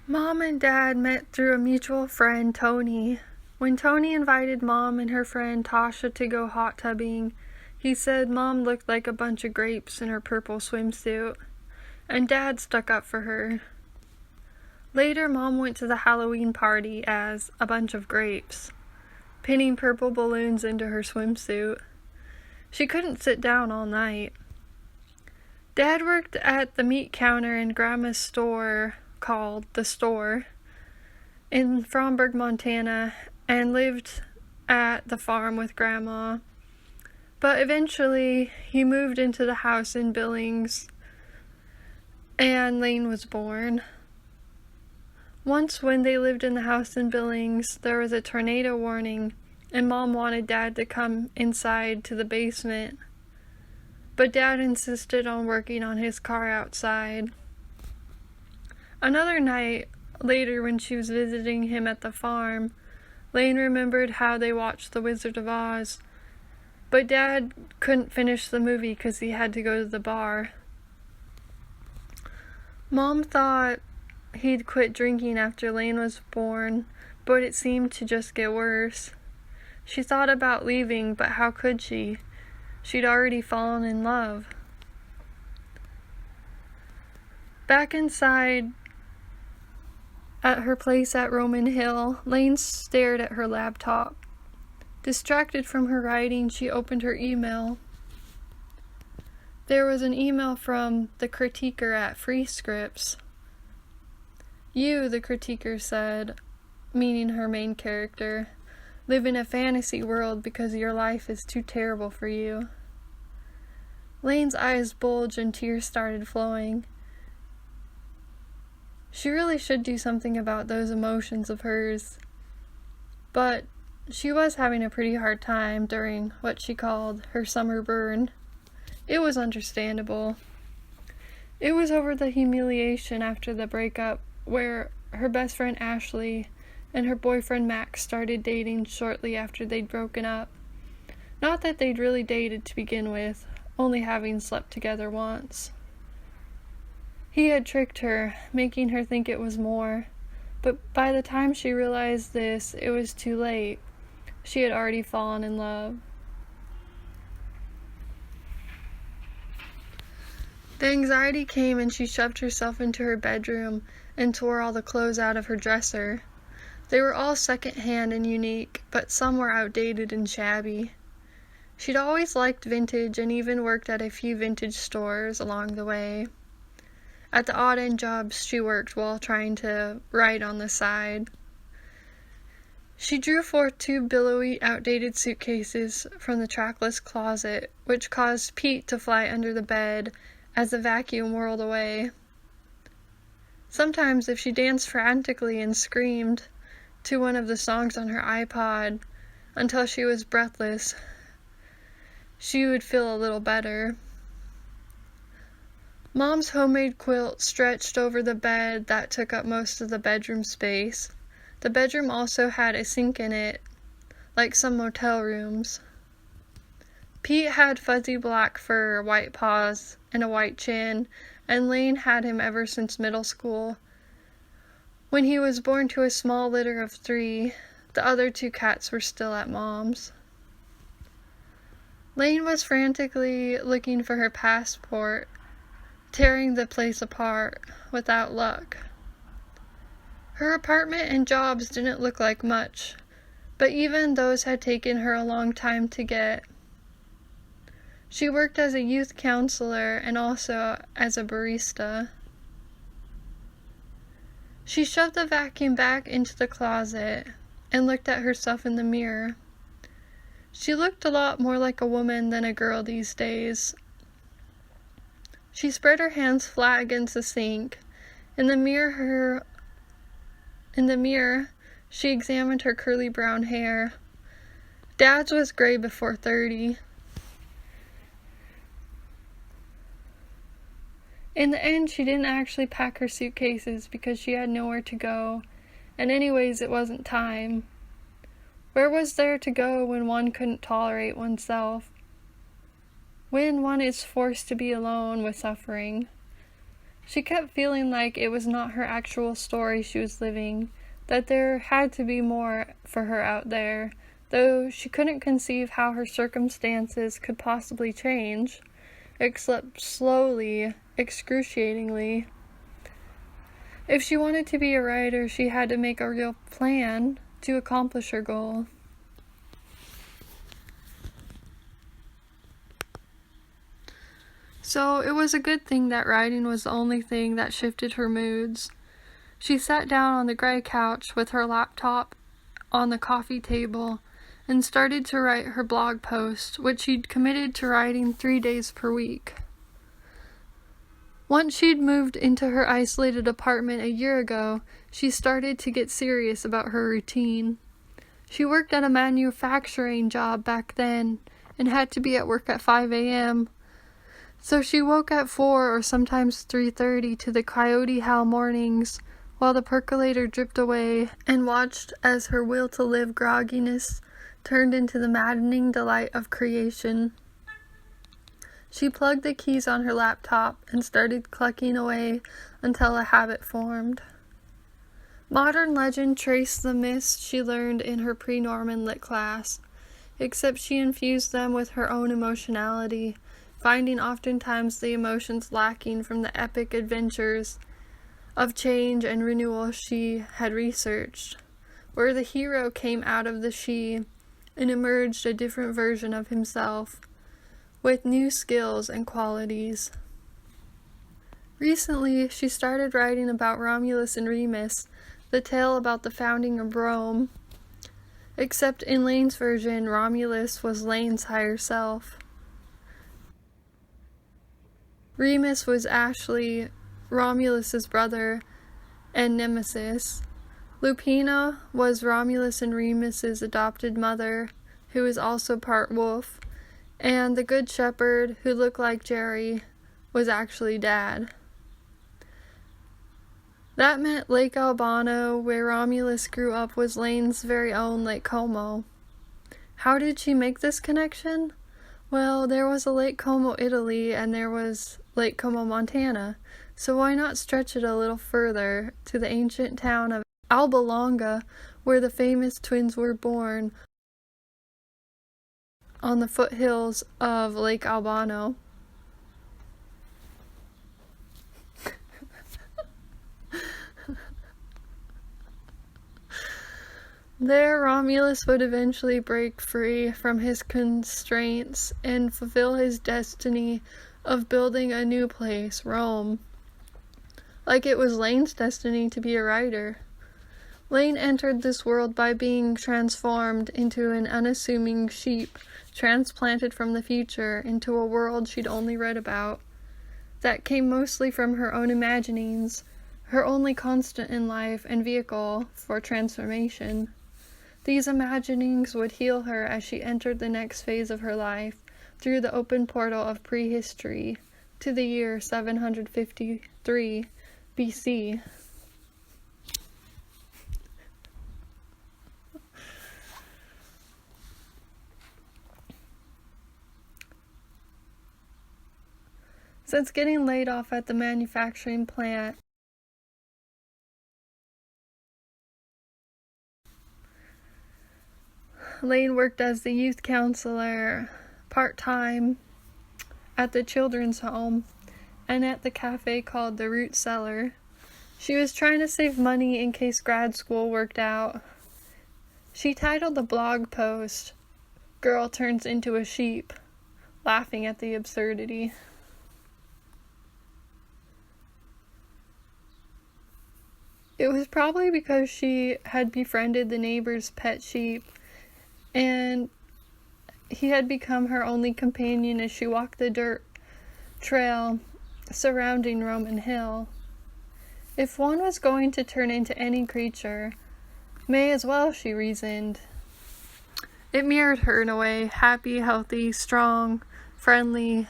Mom and Dad met through a mutual friend, Tony. When Tony invited Mom and her friend Tasha to go hot tubbing, he said Mom looked like a bunch of grapes in her purple swimsuit, and Dad stuck up for her. Later, Mom went to the Halloween party as a bunch of grapes, pinning purple balloons into her swimsuit. She couldn't sit down all night. Dad worked at the meat counter in Grandma's store called The Store in Fromberg, Montana, and lived at the farm with Grandma. But eventually, he moved into the house in Billings, and Laine was born. Once when they lived in the house in Billings, there was a tornado warning, and Mom wanted Dad to come inside to the basement. But Dad insisted on working on his car outside. Another night, later when she was visiting him at the farm, Laine remembered how they watched The Wizard of Oz, but Dad couldn't finish the movie because he had to go to the bar. Mom thought he'd quit drinking after Laine was born, but it seemed to just get worse. She thought about leaving, but how could she? She'd already fallen in love. Back inside at her place at Roman Hill, Laine stared at her laptop. Distracted from her writing, she opened her email. There was an email from the critiquer at Free Scripts. You, the critiquer said, meaning her main character, live in a fantasy world because your life is too terrible for you. Laine's eyes bulged and tears started flowing. She really should do something about those emotions of hers. But she was having a pretty hard time during what she called her summer burn. It was understandable. It was over the humiliation after the breakup where her best friend Ashley and her boyfriend Max started dating shortly after they'd broken up. Not that they'd really dated to begin with, only having slept together once. He had tricked her, making her think it was more, but by the time she realized this, it was too late. She had already fallen in love. The anxiety came and she shoved herself into her bedroom and tore all the clothes out of her dresser. They were all second-hand and unique, but some were outdated and shabby. She'd always liked vintage and even worked at a few vintage stores along the way. At the odd-end jobs she worked while trying to write on the side. She drew forth 2 billowy, outdated suitcases from the trackless closet, which caused Pete to fly under the bed as the vacuum whirled away. Sometimes, if she danced frantically and screamed to one of the songs on her iPod until she was breathless, she would feel a little better. Mom's homemade quilt stretched over the bed that took up most of the bedroom space. The bedroom also had a sink in it, like some motel rooms. Pete had fuzzy black fur, white paws, and a white chin, and Laine had him ever since middle school. When he was born to a small litter of 3, the other 2 cats were still at Mom's. Laine was frantically looking for her passport, tearing the place apart, without luck. Her apartment and jobs didn't look like much, but even those had taken her a long time to get. She worked as a youth counselor and also as a barista. She shoved the vacuum back into the closet and looked at herself in the mirror. She looked a lot more like a woman than a girl these days. She spread her hands flat against the sink. In the mirror, she examined her curly brown hair. Dad's was gray before 30. In the end, she didn't actually pack her suitcases because she had nowhere to go, and anyways, it wasn't time. Where was there to go when one couldn't tolerate oneself? When one is forced to be alone with suffering? She kept feeling like it was not her actual story she was living, that there had to be more for her out there, though she couldn't conceive how her circumstances could possibly change, except slowly, excruciatingly. If she wanted to be a writer, she had to make a real plan to accomplish her goal. So it was a good thing that writing was the only thing that shifted her moods. She sat down on the gray couch with her laptop on the coffee table and started to write her blog post, which she'd committed to writing 3 days per week. Once she'd moved into her isolated apartment a year ago, she started to get serious about her routine. She worked at a manufacturing job back then and had to be at work at 5 a.m., so she woke at 4 or sometimes 3:30 to the coyote howl mornings while the percolator dripped away and watched as her will to live grogginess turned into the maddening delight of creation. She plugged the keys on her laptop and started clucking away until a habit formed. Modern legend traced the myths she learned in her pre-Norman lit class, except she infused them with her own emotionality, finding oftentimes the emotions lacking from the epic adventures of change and renewal she had researched, where the hero came out of the she and emerged a different version of himself, with new skills and qualities. Recently, she started writing about Romulus and Remus, the tale about the founding of Rome, except in Laine's version, Romulus was Laine's higher self. Remus was Ashley, Romulus's brother and nemesis. Lupina was Romulus and Remus's adopted mother, who was also part wolf, and the good shepherd, who looked like Jerry, was actually Dad. That meant Lake Albano, where Romulus grew up, was Laine's very own Lake Como. How did she make this connection? Well, there was a Lake Como, Italy, and there was Lake Como, Montana, so why not stretch it a little further to the ancient town of Alba Longa, where the famous twins were born, on the foothills of Lake Albano. There, Romulus would eventually break free from his constraints and fulfill his destiny of building a new place, Rome. Like it was Laine's destiny to be a writer. Laine entered this world by being transformed into an unassuming sheep, transplanted from the future into a world she'd only read about, that came mostly from her own imaginings, her only constant in life and vehicle for transformation. These imaginings would heal her as she entered the next phase of her life, through the open portal of prehistory, to the year 753 BC. Since getting laid off at the manufacturing plant, Laine worked as the youth counselor part-time at the children's home and at the cafe called the Root Cellar. She was trying to save money in case grad school worked out. She titled the blog post, "Girl Turns into a Sheep," laughing at the absurdity. It was probably because she had befriended the neighbor's pet sheep, and he had become her only companion as she walked the dirt trail surrounding Roman Hill. If one was going to turn into any creature, may as well, she reasoned. It mirrored her in a way, happy, healthy, strong, friendly,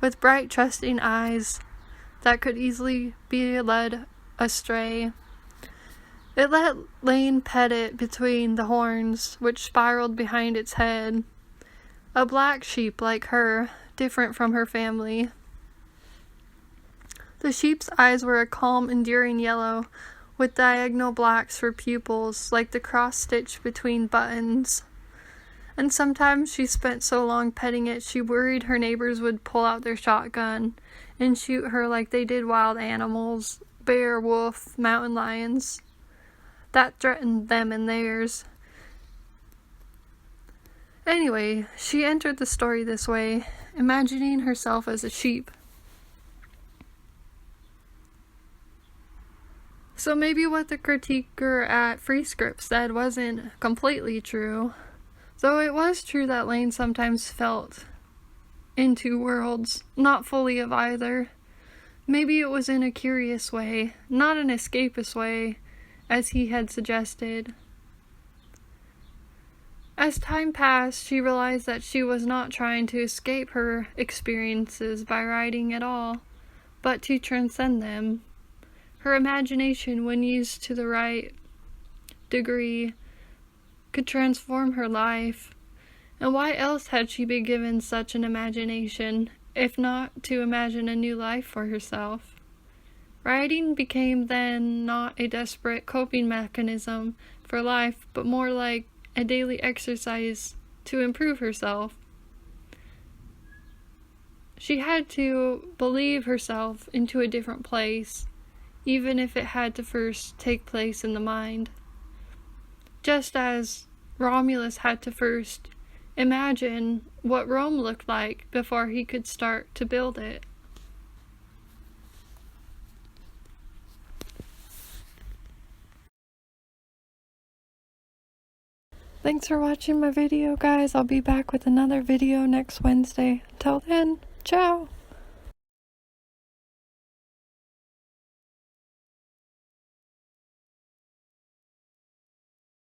with bright, trusting eyes that could easily be led astray. It let Laine pet it between the horns, which spiraled behind its head. A black sheep like her, different from her family. The sheep's eyes were a calm, enduring yellow, with diagonal blacks for pupils, like the cross-stitch between buttons. And sometimes she spent so long petting it she worried her neighbors would pull out their shotgun and shoot her like they did wild animals, bear, wolf, mountain lions. That threatened them and theirs. Anyway, she entered the story this way, imagining herself as a sheep. So maybe what the critiquer at FreeScript said wasn't completely true, though it was true that Laine sometimes felt in two worlds, not fully of either. Maybe it was in a curious way, not an escapist way, as he had suggested. As time passed, she realized that she was not trying to escape her experiences by writing at all, but to transcend them. Her imagination, when used to the right degree, could transform her life. And why else had she been given such an imagination, if not to imagine a new life for herself? Writing became then not a desperate coping mechanism for life, but more like a daily exercise to improve herself. She had to believe herself into a different place, even if it had to first take place in the mind. Just as Romulus had to first imagine what Rome looked like before he could start to build it. Thanks for watching my video, guys. I'll be back with another video next Wednesday. Until then, ciao!